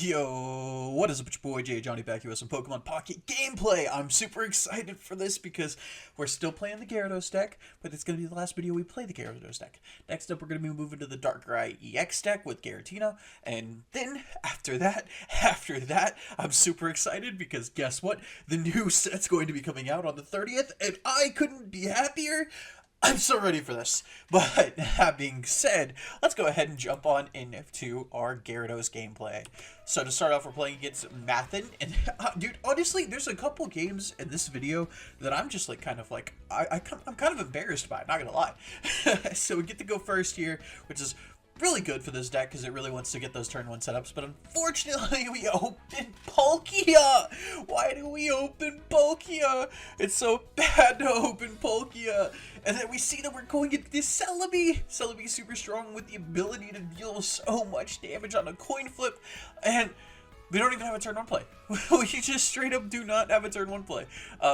Yo, what is up, it's your boy JadeJonny back here with some Pokemon Pocket gameplay. I'm super excited for this because we're still playing the Gyarados deck, but it's going to be the last video we play the Gyarados deck. Next up, we're going to be moving to the Darkrai EX deck with Giratina, and then after that, I'm super excited because guess what? The new set's going to be coming out on the 30th, and I couldn't be happier. I'm so ready for this. But that being said, let's go ahead and jump on into our Gyarados gameplay. So to start off, we're playing against Mathin. And dude, honestly, there's a couple games in this video that I'm just like I'm kind of embarrassed by, not gonna lie. So we get to go first here, which is really good for this deck because it really wants to get those turn 1 setups, but unfortunately we open Palkia. Why do we open Palkia? It's so bad to open Palkia. And then we see that we're going into this Celebi. Celebi super strong with the ability to deal so much damage on a coin flip, and we don't even have a turn 1 play. We just straight up do not have a turn 1 play.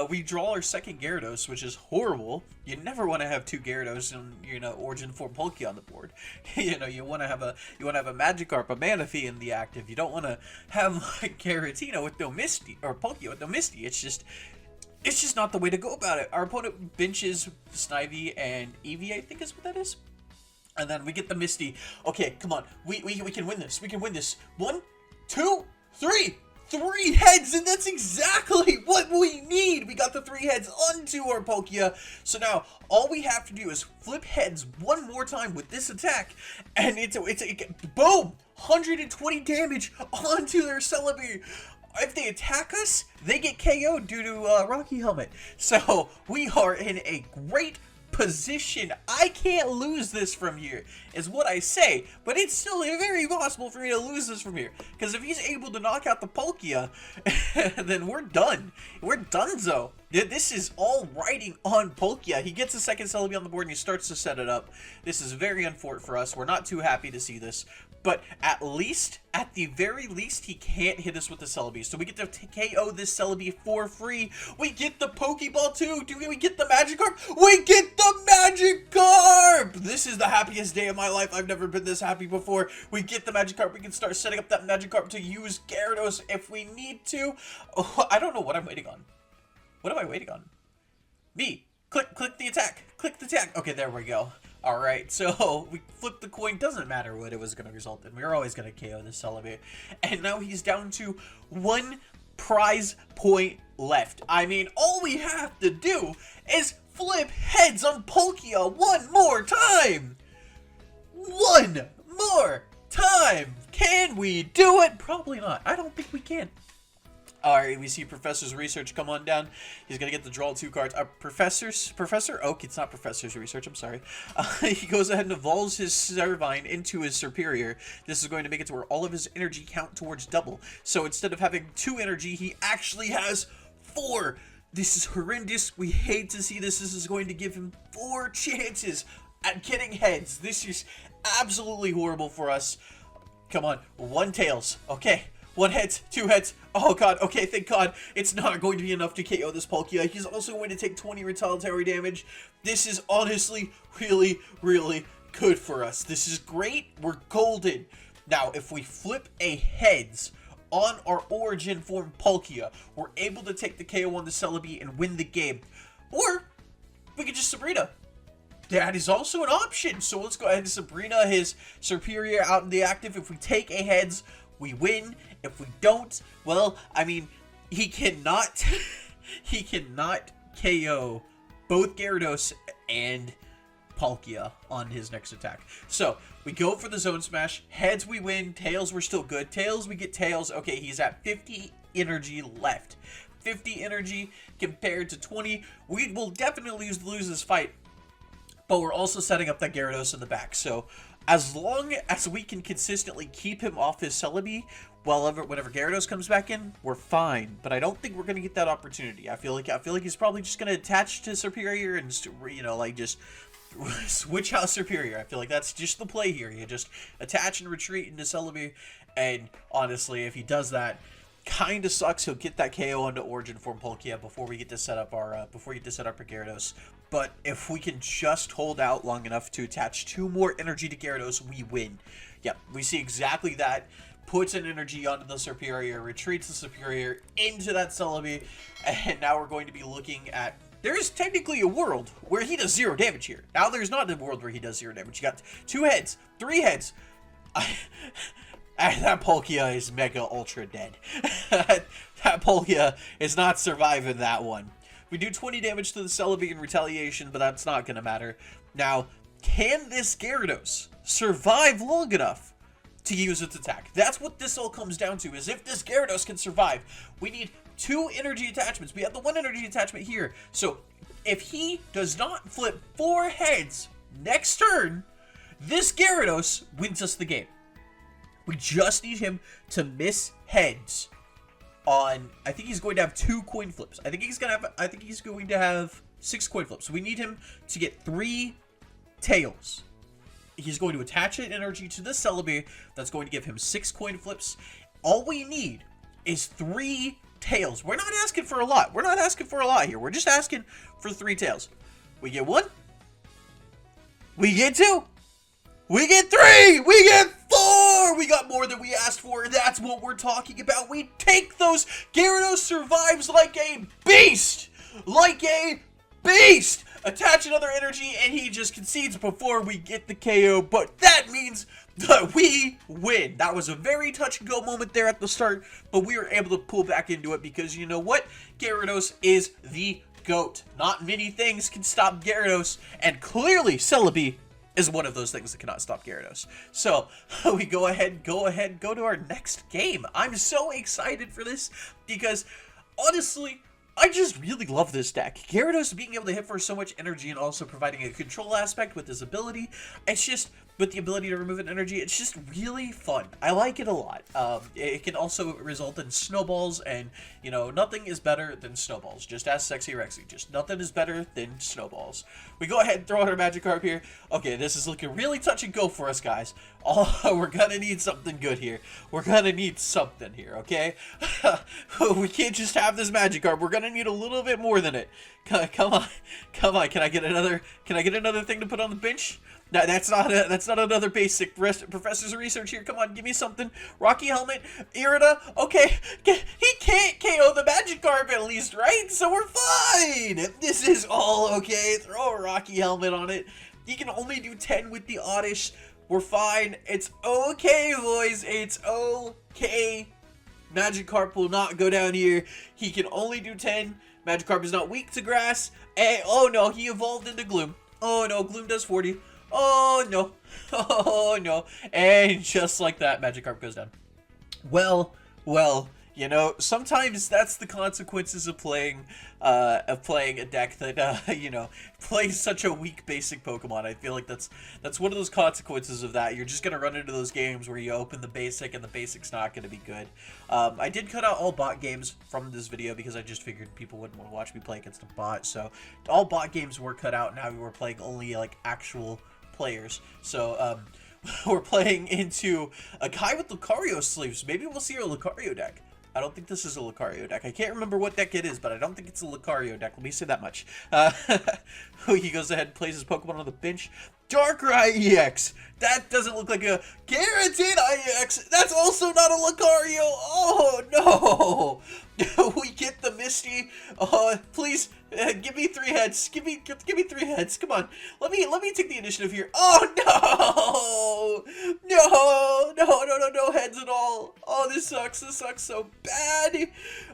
We draw our second Gyarados, which is horrible. You never want to have 2 Gyarados in origin form Palkia on the board. You want to have a Magikarp, a Manaphy in the active. You don't want to have like Giratina with no Misty or Palkia with no Misty. It's just not the way to go about it. Our opponent benches Snivy and Eevee, I think is what that is. And then we get the Misty. Okay, come on. We can win this. We can win this. 1, 2, 3! 3 heads, and that's exactly what we need. We got the 3 heads onto our Palkia. So now all we have to do is flip heads one more time with this attack, and it's boom, 120 damage onto their Celebi. If they attack us, they get KO'd due to Rocky Helmet. So we are in a great position. I can't lose this from here, is what I say, but it's still very possible for me to lose this from here, because if he's able to knock out the Palkia, then we're done. We're donezo. This is all riding on Palkia. He gets a second Celebi on the board and he starts to set it up. This is very unfortunate for us. We're not too happy to see this, but at the very least, he can't hit us with the Celebi. So we get to KO this Celebi for free. We get the Pokeball too. Do we get the Magikarp? We get the Magikarp! This is the happiest day of my life. I've never been this happy before. We get the Magikarp. We can start setting up that Magikarp to use Gyarados if we need to. Oh, I don't know what I'm waiting on. What am I waiting on? Me. Click the attack. Click the attack. Okay, there we go. Alright, so we flipped the coin. Doesn't matter what it was going to result in. We were always going to KO this Celebi. And now he's down to 1 prize point left. I mean, all we have to do is flip heads on Palkia one more time. One more time. Can we do it? Probably not. I don't think we can. Alright, we see Professor's Research come on down. He's going to get the draw 2 cards. Professor Oak, it's not Professor's Research, I'm sorry. He goes ahead and evolves his Servine into his Superior. This is going to make it to where all of his energy count towards double. So instead of having 2 energy, he actually has 4. This is horrendous. We hate to see this. This is going to give him 4 chances at getting heads. This is absolutely horrible for us. Come on, 1 tails. Okay. 1 heads, 2 heads. Oh god, okay, thank god. It's not going to be enough to KO this Palkia. He's also going to take 20 retaliatory damage. This is honestly really, really good for us. This is great. We're golden. Now, if we flip a heads on our origin form Palkia, we're able to take the KO on the Celebi and win the game. Or we could just Sabrina. That is also an option. So let's go ahead and Sabrina his Superior out in the active. If we take a heads, we win. If we don't, well, I mean, he cannot KO both Gyarados and Palkia on his next attack. So we go for the Zone Smash. Heads we win. Tails we're still good. Tails we get tails. Okay, he's at 50 energy left. 50 energy compared to 20. We will definitely lose this fight, but we're also setting up that Gyarados in the back. So as long as we can consistently keep him off his Celebi, whenever Gyarados comes back in, we're fine. But I don't think we're gonna get that opportunity. I feel like he's probably just gonna attach to Superior and just switch out Superior. I feel like that's just the play here. You just attach and retreat into Celebi, and honestly, if he does that, kind of sucks. He'll get that KO onto Origin form Palkia before we get to set up our Gyarados. But if we can just hold out long enough to attach 2 more energy to Gyarados, we win. Yep, we see exactly that. puts an energy onto the Superior, retreats the Superior into that Celebi, and now we're going to be looking at... There is technically a world where he does 0 damage here. Now there's not a world where he does 0 damage. You got 2 heads, 3 heads. That Palkia is mega ultra dead. That Palkia is not surviving that one. We do 20 damage to the Celebi in retaliation, but that's not going to matter. Now, can this Gyarados survive long enough to use its attack? That's what this all comes down to, is if this Gyarados can survive. We need 2 energy attachments. We have the 1 energy attachment here. So, if he does not flip 4 heads next turn, this Gyarados wins us the game. We just need him to miss heads on... I think he's going to have 2 coin flips. I think he's going to have 6 coin flips. So we need him to get 3 tails. He's going to attach an energy to the Celebi. That's going to give him 6 coin flips. All we need is 3 tails. We're not asking for a lot. We're not asking for a lot here. We're just asking for 3 tails. We get 1. We get 2. We get 3! We get 4! We got more than we asked for. That's what we're talking about. We take those. Gyarados survives like a beast! Like a beast! Attach another energy, and he just concedes before we get the KO. But that means that we win. That was a very touch-and-go moment there at the start, but we were able to pull back into it because you know what? Gyarados is the GOAT. Not many things can stop Gyarados, and clearly Celebi is one of those things that cannot stop Gyarados. So, we go to our next game. I'm so excited for this because, honestly, I just really love this deck. Gyarados being able to hit for so much energy and also providing a control aspect with his ability. It's just, with the ability to remove an energy, it's just really fun. I like it a lot. It can also result in snowballs, and, you know, nothing is better than snowballs. Just ask Sexy Rexy. Just nothing is better than snowballs. We go ahead and throw out our Magikarp here. Okay, this is looking really touch and go for us, guys. We're gonna need something good here. We're gonna need something here, okay? We can't just have this Magikarp. We're gonna need a little bit more than it. Come on. Come on. Can I get another thing to put on the bench? No, that's not another basic professor's research here. Come on, give me something. Rocky Helmet, Irida. Okay, he can't KO the Magikarp at least, right? So we're fine. This is all okay. Throw a Rocky Helmet on it. He can only do 10 with the Oddish. We're fine. It's okay, boys. It's okay. Magikarp will not go down here. He can only do 10. Magikarp is not weak to grass. Oh no, he evolved into Gloom. Oh no, Gloom does 40. Oh no. Oh no. And just like that, Magikarp goes down. Well, you know, sometimes that's the consequences of playing a deck that you know, plays such a weak basic Pokemon. I feel like that's one of those consequences of that. You're just gonna run into those games where you open the basic and the basic's not gonna be good. I did cut out all bot games from this video because I just figured people wouldn't want to watch me play against a bot. So all bot games were cut out. Now we were playing only like actual players. So we're playing into a guy with Lucario sleeves. Maybe we'll see a Lucario deck. I don't think this is a Lucario deck. I can't remember what deck it is, but I don't think it's a Lucario deck. Let me say that much. He goes ahead and plays his Pokemon on the bench. Darkrai EX. That doesn't look like a guaranteed EX. That's also not a Lucario. Oh, no. We get the Misty. Please, give me 3 heads. Give me 3 heads. Come on. Let me take the initiative here. Oh, no heads at all. Oh, this sucks. This sucks so bad.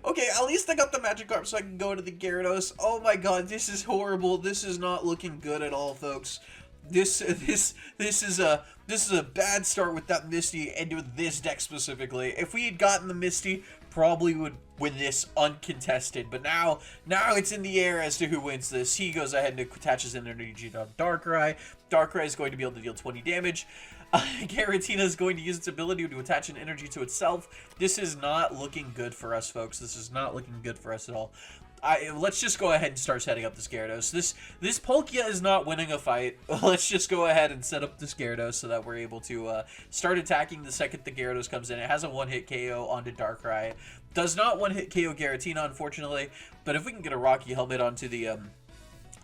Okay, at least I got the Magikarp so I can go into the Gyarados. Oh my god, this is horrible. This is not looking good at all, folks. This is a bad start with that Misty and with this deck specifically. If we had gotten the Misty, probably would win this uncontested. But now it's in the air as to who wins this. He goes ahead and attaches an energy to Darkrai. Darkrai is going to be able to deal 20 damage. Giratina is going to use its ability to attach an energy to itself. This is not looking good for us, folks. This is not looking good for us at all. Let's just go ahead and start setting up this Gyarados. This Palkia is not winning a fight. Let's just go ahead and set up this Gyarados so that we're able to start attacking the second the Gyarados comes in. It has a one-hit KO onto Darkrai. Does not one-hit KO Giratina, unfortunately. But if we can get a Rocky Helmet onto the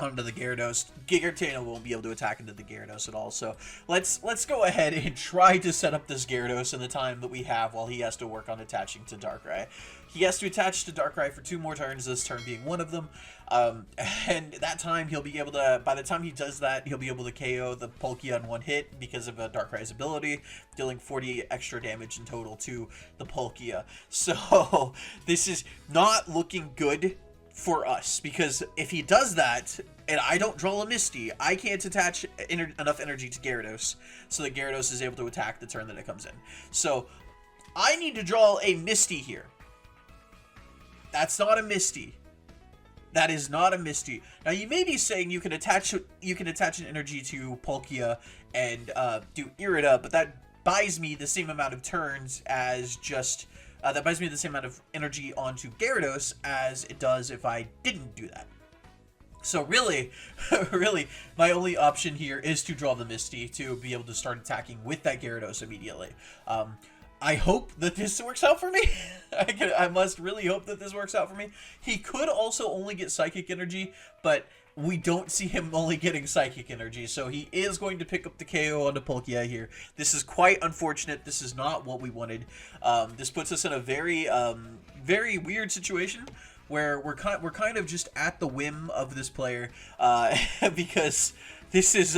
onto the Gyarados. Giratina won't be able to attack into the Gyarados at all. So let's go ahead and try to set up this Gyarados in the time that we have while he has to work on attaching to Darkrai. He has to attach to Darkrai for 2 more turns, this turn being one of them. And that time he'll be able to, by the time he does that, he'll be able to KO the Palkia in 1 hit because of Darkrai's ability, dealing 40 extra damage in total to the Palkia. So this is not looking good for us, because if he does that and I don't draw a Misty, I can't attach enough energy to Gyarados so that Gyarados is able to attack the turn that it comes in. So I need to draw a Misty here. That's not a Misty. That is not a Misty. Now you may be saying you can attach an energy to Palkia and do Irida, but that buys me the same amount of turns as just that buys me the same amount of energy onto Gyarados as it does if I didn't do that. So really, really, my only option here is to draw the Misty to be able to start attacking with that Gyarados immediately. I hope that this works out for me. I must really hope that this works out for me. He could also only get Psychic Energy, but we don't see him only getting Psychic Energy, so he is going to pick up the KO onto Palkia here. This is quite unfortunate. This is not what we wanted. This puts us in a very, very weird situation where we're kind of just at the whim of this player, because this is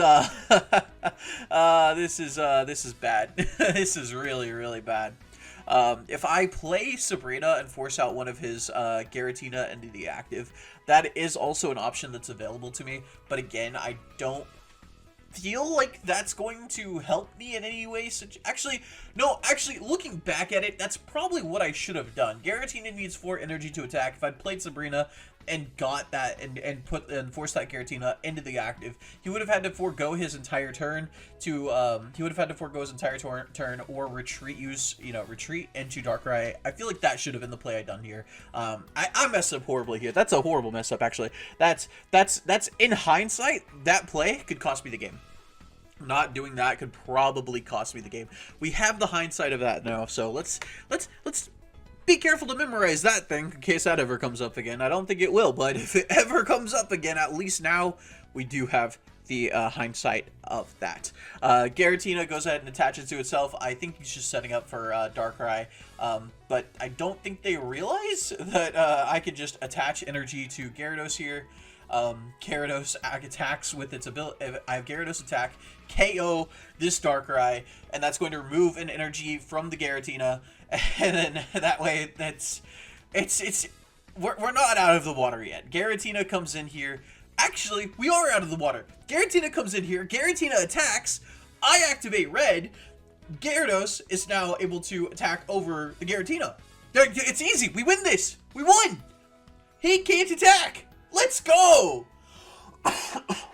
this is bad. This is really, really bad. If I play Sabrina and force out one of his Giratina into the active, that is also an option that's available to me. But again, I don't feel like that's going to help me in any way. Actually, looking back at it, that's probably what I should have done. Giratina needs 4 energy to attack. If I'd played Sabrina and got that and forced that Giratina into the active, he would have had to forego his entire turn or retreat into Darkrai. I feel like that should have been the play I done here. I messed up horribly here. That's a horrible mess up, actually. That's in hindsight, that play could cost me the game. Not doing that could probably cost me the game. We have the hindsight of that now, so let's be careful to memorize that thing in case that ever comes up again. I don't think it will, but if it ever comes up again, at least now we do have the hindsight of that. Giratina goes ahead and attaches to itself. I think he's just setting up for Darkrai, but I don't think they realize that I could just attach energy to Gyarados here. Gyarados attacks with its ability. I have Gyarados attack, KO this Darkrai, and that's going to remove an energy from the Giratina, and then that way we're not out of the water yet. Giratina comes in here. Actually, we are out of the water. Giratina comes in here. Giratina attacks. I activate red. Gyarados is now able to attack over the Giratina. It's easy. We win this. We won. He can't attack. Let's go!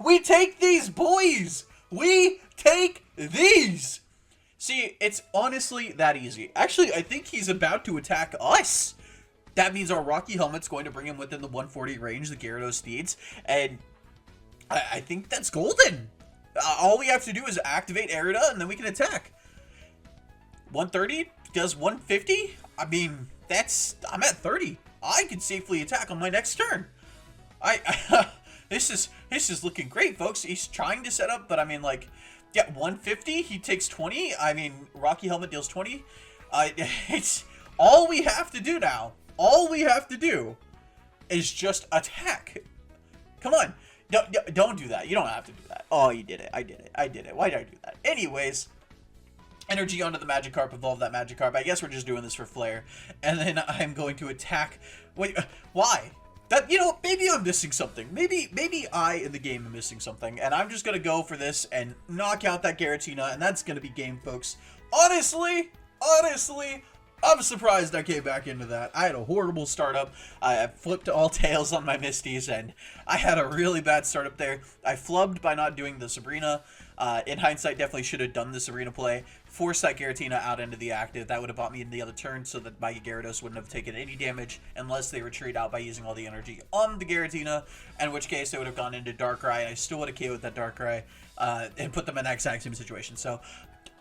We take these, boys! We take these! See, it's honestly that easy. Actually, I think he's about to attack us. That means our Rocky Helmet's going to bring him within the 140 range the Gyarados needs, and I think that's golden. All we have to do is activate Irida, and then we can attack. 130 does 150? I mean, I'm at 30. I can safely attack on my next turn. This is looking great, folks. He's trying to set up, but I mean, like, yeah, 150. He takes 20. I mean, Rocky Helmet deals 20. It's all we have to do now. All we have to do is just attack. Come on, don't do that. You don't have to do that. Oh, you did it. I did it. Why did I do that? Anyways, energy onto the Magikarp. Evolve that Magikarp. I guess we're just doing this for flair, and then I'm going to attack. Wait, why? That, maybe I'm missing something. Maybe I in the game am missing something, and I'm just gonna go for this and knock out that Giratina, and that's gonna be game, folks. Honestly, I'm surprised I came back into that. I had a horrible startup. I flipped all tails on my Misties, and I had a really bad startup there. I flubbed by not doing the Sabrina. In hindsight, definitely should have done the Sabrina play. Force that Giratina out into the active. That would have bought me in the other turn so that my Gyarados wouldn't have taken any damage unless they retreat out by using all the energy on the Giratina, in which case they would have gone into Darkrai, and I still would have KO'd that Darkrai and put them in that exact same situation. So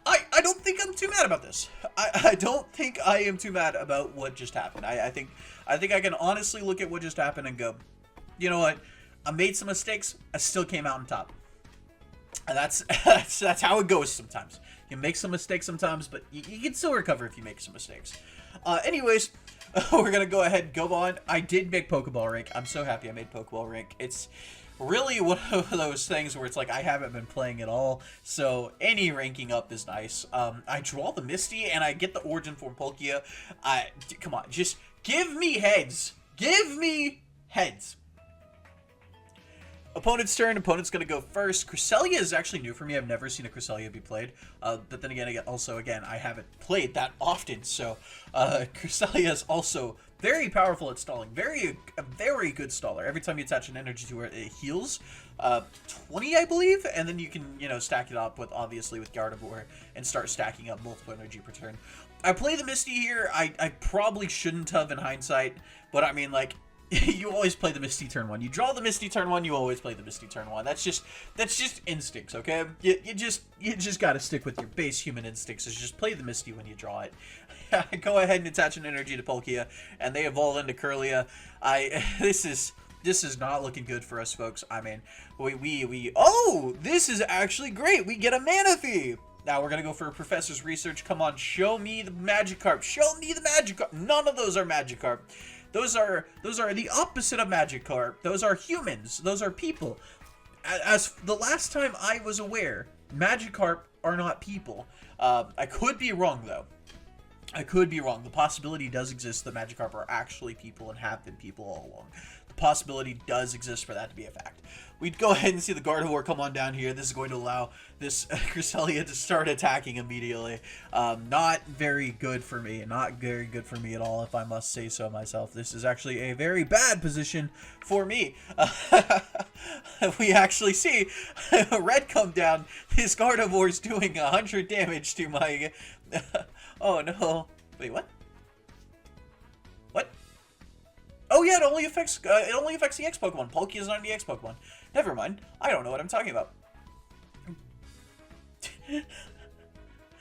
I don't think I'm too mad about this. I don't think I am too mad about what just happened. I think I can honestly look at what just happened and go, you know what? I made some mistakes. I still came out on top. And that's that's how it goes sometimes. You make some mistakes sometimes, but you can still recover if you make some mistakes. Anyways, we're going to go ahead and go on. I did make Pokeball Rank. I'm so happy I made Pokeball Rank. It's really one of those things where it's like I haven't been playing at all, so any ranking up is nice. I draw the Misty, and I get the Origin Form Palkia. Come on, just give me heads. Give me heads. Opponent's turn. Opponent's going to go first. Cresselia is actually new for me. I've never seen a Cresselia be played. But then again, I haven't played that often. So, Cresselia is also very powerful at stalling. A very good staller. Every time you attach an energy to it, it heals 20, I believe. And then you can, stack it up with Gardevoir and start stacking up multiple energy per turn. I play the Misty here. I probably shouldn't have in hindsight. But I mean, like, you always play the Misty turn 1. You draw the Misty turn 1, you always play the Misty turn 1. That's just instincts, okay? You just gotta stick with your base human instincts. Is just play the Misty when you draw it. Go ahead and attach an energy to Palkia, and they evolve into Kirlia. This is not looking good for us, folks. I mean, oh, this is actually great. We get a Manaphy. Now we're gonna go for a Professor's Research. Come on, show me the Magikarp. Show me the Magikarp. None of those are Magikarp. Those are the opposite of Magikarp. Those are humans. Those are people. As the last time I was aware, Magikarp are not people. I could be wrong, though. I could be wrong. The possibility does exist that Magikarp are actually people and have been people all along. The possibility does exist for that to be a fact. We'd go ahead and see the Gardevoir come on down here. This is going to allow this Cresselia to start attacking immediately. Not very good for me. Not very good for me at all, if I must say so myself. This is actually a very bad position for me. We actually see Red come down. This Gardevoir's doing 100 damage to my... Oh, no. Wait, what? What? Oh, yeah, it only affects the EX Pokemon. Palkia is not an EX Pokemon. Never mind. I don't know what I'm talking about.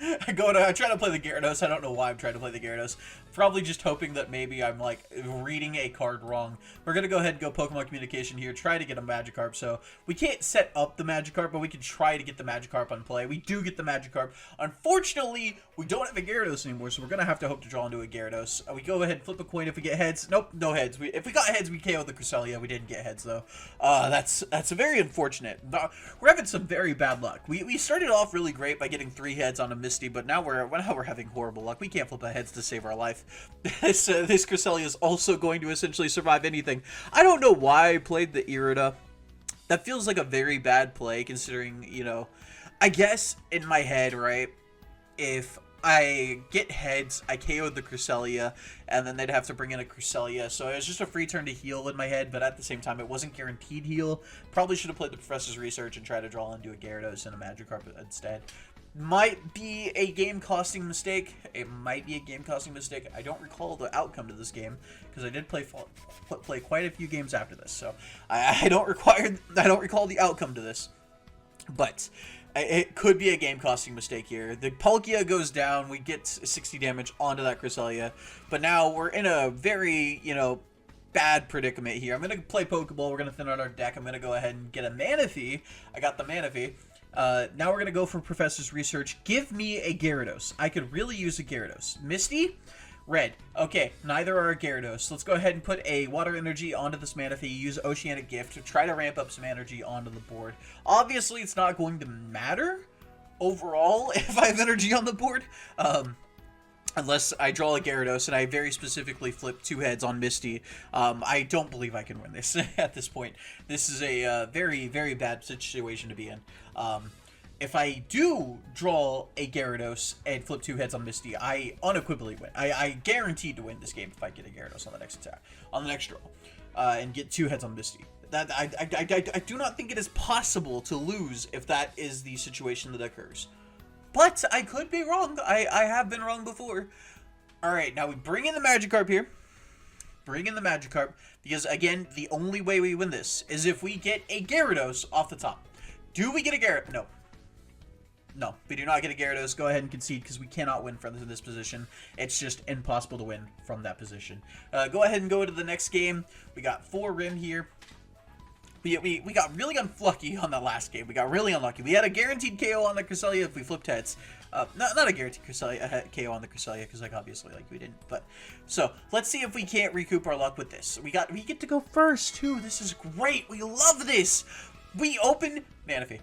I try to play the Gyarados. I don't know why I'm trying to play the Gyarados. Probably just hoping that maybe I'm, like, reading a card wrong. We're going to go ahead and go Pokemon Communication here. Try to get a Magikarp. So, we can't set up the Magikarp, but we can try to get the Magikarp on play. We do get the Magikarp. Unfortunately, we don't have a Gyarados anymore, so we're going to have to hope to draw into a Gyarados. We go ahead and flip a coin if we get heads. Nope, no heads. If we got heads, we KO'd the Cresselia. We didn't get heads, though. That's very unfortunate. We're having some very bad luck. We started off really great by getting 3 heads on a Misty, but now we're having horrible luck. We can't flip a heads to save our life. This Cresselia is also going to essentially survive anything. I don't know why I played the Irida. That feels like a very bad play, considering, I guess in my head, right, if I get heads, I KO'd the Cresselia, and then they'd have to bring in a Cresselia, so it was just a free turn to heal in my head, but at the same time, it wasn't guaranteed heal. Probably should have played the Professor's Research and tried to draw into a Gyarados and a Magikarp instead. Might be a game-costing mistake. It might be a game-costing mistake. I don't recall the outcome to this game because I did play quite a few games after this, so I don't recall the outcome to this. But it could be a game-costing mistake here. The Palkia goes down. We get 60 damage onto that Cresselia, but now we're in a very bad predicament here. I'm gonna play Pokeball. We're gonna thin out our deck. I'm gonna go ahead and get a Manaphy. I got the Manaphy. Now we're going to go for Professor's Research. Give me a Gyarados. I could really use a Gyarados. Misty? Red. Okay, neither are a Gyarados. Let's go ahead and put a Water Energy onto this Manaphy. Use Oceanic Gift to try to ramp up some energy onto the board. Obviously, it's not going to matter overall if I have energy on the board. Unless I draw a Gyarados and I very specifically flip 2 heads on Misty. I don't believe I can win this at this point. This is a very, very bad situation to be in. If I do draw a Gyarados and flip 2 heads on Misty, I unequivocally win. I guaranteed to win this game if I get a Gyarados on the next attack, on the next draw, and get 2 heads on Misty. I do not think it is possible to lose if that is the situation that occurs. But I could be wrong. I have been wrong before. Alright, now we bring in the Magikarp here. Bring in the Magikarp. Because, again, the only way we win this is if we get a Gyarados off the top. Do we get a Gyarados? No. No, we do not get a Gyarados. Go ahead and concede because we cannot win from this position. It's just impossible to win from that position. Go ahead and go to the next game. We got 4 Rim here. We got really unlucky on that last game. We got really unlucky. We had a guaranteed KO on the Cresselia if we flipped heads. Not a guaranteed KO on the Cresselia, because like obviously like we didn't. But so let's see if we can't recoup our luck with this. We get to go first too. This is great. We love this. We open Manaphy.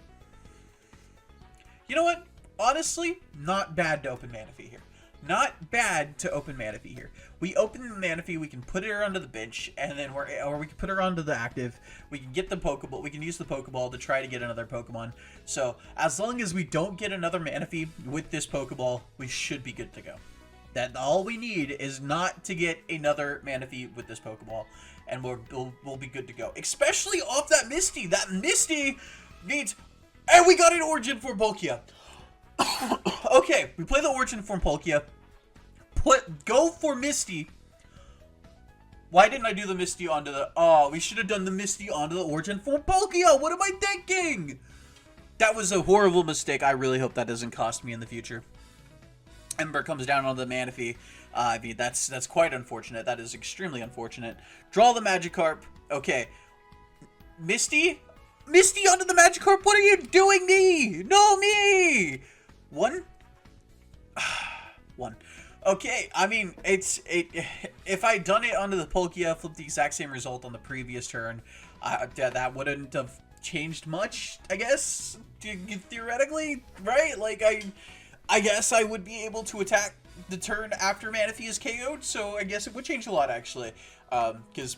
You know what? Honestly, not bad to open Manaphy here. Not bad to open Manaphy here. We open Manaphy, we can put her onto the bench, and then or we can put her onto the active. We can get the Pokeball. We can use the Pokeball to try to get another Pokemon. So as long as we don't get another Manaphy with this Pokeball, we should be good to go. That all we need is not to get another Manaphy with this Pokeball, and we'll be good to go. Especially off that Misty. That Misty needs, and we got an Origin for Palkia. Okay, we play the Origin form Palkia. Go for Misty. Why didn't I do the Misty onto the... Oh, we should have done the Misty onto the Origin form Palkia. What am I thinking? That was a horrible mistake. I really hope that doesn't cost me in the future. Ember comes down on the Manaphy. I mean, that's quite unfortunate. That is extremely unfortunate. Draw the Magikarp. Okay. Misty? Misty onto the Magikarp? What are you doing, me? No, me! One. Okay, I mean, if I'd done it onto the Palkia, flipped the exact same result on the previous turn, that wouldn't have changed much, I guess, theoretically, right? Like, I guess I would be able to attack the turn after Manaphy is KO'd, so I guess it would change a lot, actually. Because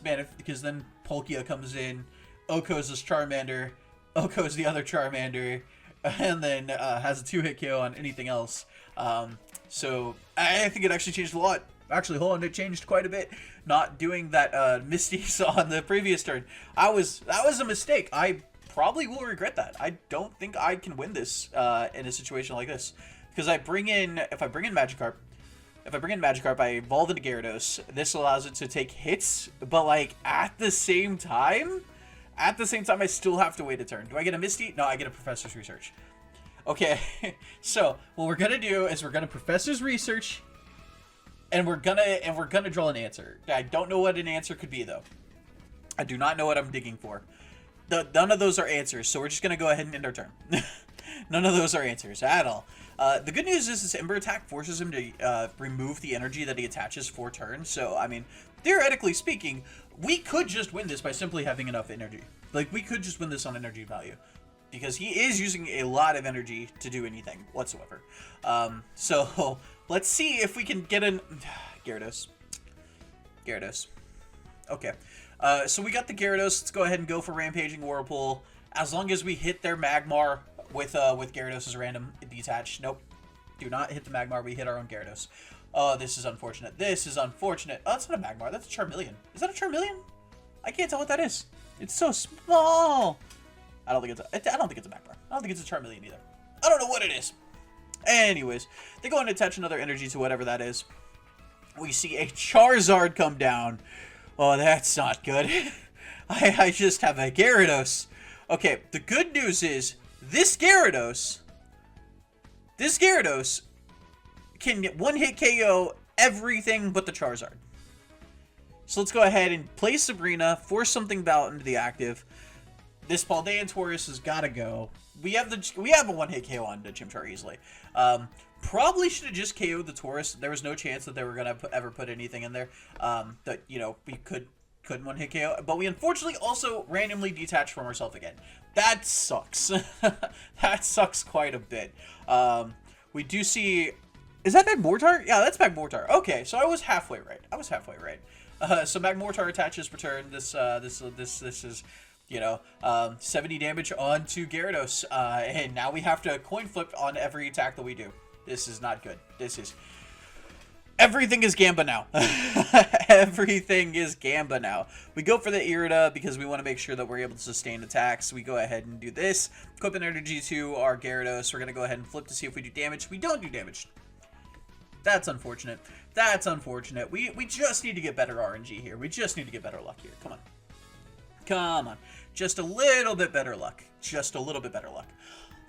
then Palkia comes in, Oko's this Charmander, Oko's the other Charmander, and then has a 2-hit KO on anything else. So I think it actually changed a lot. Actually, hold on, it changed quite a bit. Not doing that Misty's on the previous turn. That was a mistake. I probably will regret that. I don't think I can win this in a situation like this, because if I bring in Magikarp, I evolve into Gyarados. This allows it to take hits, but like at the same time, I still have to wait a turn. Do I get a Misty? No, I get a Professor's Research. Okay, so what we're gonna do is we're gonna Professor's Research, and we're gonna draw an answer. I don't know what an answer could be though. I do not know what I'm digging for. None of those are answers, so we're just gonna go ahead and end our turn. None of those are answers at all. The good news is this Ember attack forces him to remove the energy that he attaches for turns. So I mean, theoretically speaking, we could just win this by simply having enough energy. Like, we could just win this on energy value, because he is using a lot of energy to do anything whatsoever. So let's see if we can get an Gyarados. Okay. So we got the Gyarados. Let's go ahead and go for Rampaging Whirlpool. As long as we hit their Magmar with Gyarados as a random detach. Nope. Do not hit the Magmar. We hit our own Gyarados. Oh, this is unfortunate. This is unfortunate. Oh, that's not a Magmar. That's a Charmeleon. Is that a Charmeleon? I can't tell what that is. It's so small. I don't think it's a Magmar. I don't think it's a Charmeleon either. I don't know what it is. Anyways, they go and attach another energy to whatever that is. We see a Charizard come down. Oh, that's not good. I just have a Gyarados. Okay, the good news is this Gyarados can one-hit KO everything but the Charizard. So let's go ahead and play Sabrina, force something out into the active. This Paldean Taurus has got to go. We have a one-hit KO on the Chimchar easily. Probably should have just KO'd the Taurus. There was no chance that they were gonna ever put anything in there. That we couldn't one-hit KO. But we unfortunately also randomly detached from ourselves again. That sucks. That sucks quite a bit. We do see. Is that Magmortar? Yeah, that's Magmortar. Okay, so I was halfway right. So Magmortar attaches per turn. This is, 70 damage onto Gyarados. And now we have to coin flip on every attack that we do. This is not good. Everything is Gamba now. Everything is Gamba now. We go for the Irida because we want to make sure that we're able to sustain attacks. We go ahead and do this. Equip an energy to our Gyarados. We're going to go ahead and flip to see if we do damage. We don't do damage. That's unfortunate. That's unfortunate. We just need to get better RNG here. We just need to get better luck here. Come on. Come on. Just a little bit better luck. Just a little bit better luck.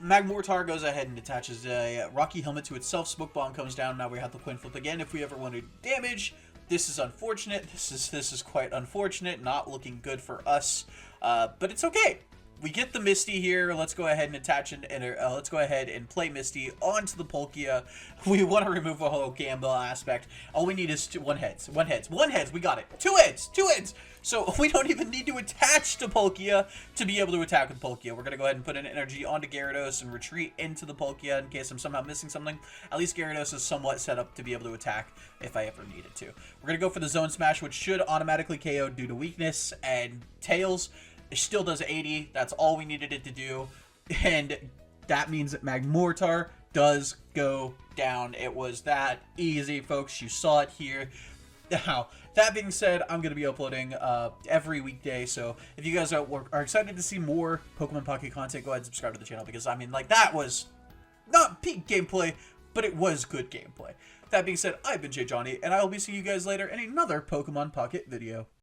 Magmortar goes ahead and attaches a Rocky Helmet to itself. Smoke Bomb comes down. Now we have to coin flip again if we ever want to do damage. This is unfortunate. This is quite unfortunate. Not looking good for us. But it's okay. We get the Misty here. Let's go ahead and attach and let's go ahead and play Misty onto the Palkia. We want to remove a whole gamble aspect. All we need is one heads. We got it. Two heads. So we don't even need to attach to Palkia to be able to attack with Palkia. We're gonna go ahead and put an energy onto Gyarados and retreat into the Palkia in case I'm somehow missing something. At least Gyarados is somewhat set up to be able to attack if I ever needed to. We're gonna go for the Zone Smash, which should automatically KO due to weakness, and Tails. It still does 80. That's all we needed it to do. And that means that Magmortar does go down. It was that easy, folks. You saw it here. Now, that being said, I'm going to be uploading every weekday. So if you guys are excited to see more Pokemon Pocket content, go ahead and subscribe to the channel. Because, I mean, like, that was not peak gameplay, but it was good gameplay. That being said, I've been JadeJonny, and I will be seeing you guys later in another Pokemon Pocket video.